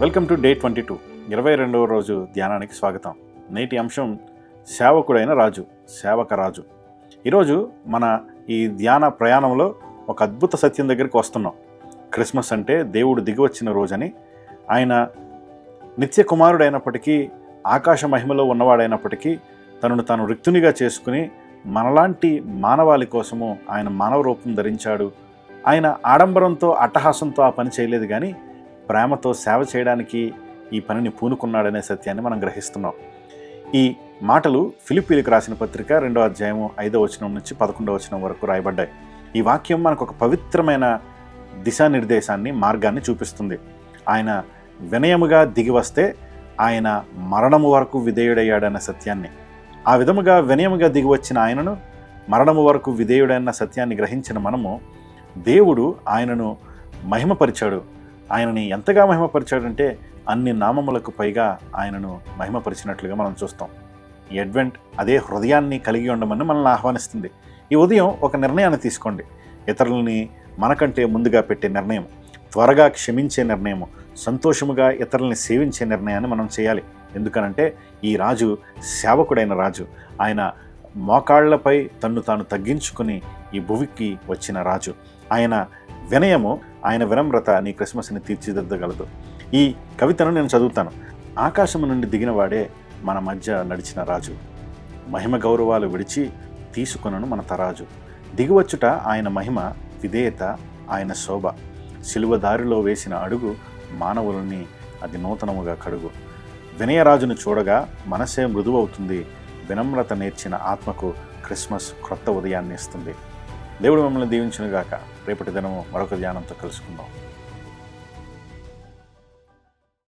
Welcome to day 22 22వ రోజు ధ్యానానికి స్వాగతం. నేటి అంశం సేవకుడైన రాజు, సేవక రాజు. ఈరోజు మన ఈ ధ్యాన ప్రయాణంలో ఒక అద్భుత సత్యం దగ్గరికి వస్తున్నాం. క్రిస్మస్ అంటే దేవుడు దిగివచ్చిన రోజని, ఆయన నిత్య కుమారుడైనప్పటికీ, ఆకాశ మహిమలో ఉన్నవాడైనప్పటికీ తనను తాను రిక్తునిగా చేసుకుని మనలాంటి మానవాళి కోసము ఆయన మానవ రూపం ధరించాడు. ఆయన ఆడంబరంతో అట్టహాసంతో ఆ పని చేయలేదు, కానీ ప్రేమతో సేవ చేయడానికి ఈ పనిని పూనుకున్నాడనే సత్యాన్ని మనం గ్రహిస్తున్నాం. ఈ మాటలు ఫిలిప్పీలకు రాసిన పత్రిక 2వ అధ్యాయము 5వ వచనం నుంచి 11వ వచనం వరకు రాయబడ్డాయి. ఈ వాక్యం మనకు ఒక పవిత్రమైన దిశానిర్దేశాన్ని, మార్గాన్ని చూపిస్తుంది. ఆయన వినయముగా దిగి వస్తే ఆయన మరణము వరకు విధేయుడయ్యాడన్న సత్యాన్ని, ఆ విధముగా వినయముగా దిగి వచ్చిన ఆయనను మరణము వరకు విధేయుడన్న సత్యాన్ని గ్రహించిన మనము, దేవుడు ఆయనను మహిమపరిచాడు. ఆయనని ఎంతగా మహిమపరిచాడంటే అన్ని నామములకు పైగా ఆయనను మహిమపరిచినట్లుగా మనం చూస్తాం. ఈ అడ్వెంట్ అదే హృదయాన్ని కలిగి ఉండమని మనల్ని ఆహ్వానిస్తుంది. ఈ ఉదయం ఒక నిర్ణయాన్ని తీసుకోండి. ఇతరులని మనకంటే ముందుగా పెట్టే నిర్ణయం, త్వరగా క్షమించే నిర్ణయము, సంతోషముగా ఇతరులని సేవించే నిర్ణయాన్ని మనం చేయాలి. ఎందుకనంటే ఈ రాజు సేవకుడైన రాజు. ఆయన మోకాళ్లపై తన్ను తాను తగ్గించుకుని ఈ భూమికి వచ్చిన రాజు. ఆయన వినయము, ఆయన వినమ్రత నీ క్రిస్మస్ని తీర్చిదిద్దగలదు. ఈ కవితను నేను చదువుతాను. ఆకాశము నుండి దిగినవాడే మన మధ్య నడిచిన రాజు, మహిమ గౌరవాలు విడిచి తీసుకొనను మన తరాజు. దిగివచ్చుట ఆయన మహిమ, విధేయత ఆయన శోభ. సిలువ దారిలో వేసిన అడుగు మానవులని అది నూతనముగా కడుగు. వినయరాజును చూడగా మనసే మృదువవుతుంది. వినమ్రత నేర్చిన ఆత్మకు క్రిస్మస్ క్రొత్త ఉదయాన్ని ఇస్తుంది. దేవుడు మిమ్మల్ని దీవించునుగాక. రేపటి దినము మరొక ధ్యానంతో కలుసుకుందాం.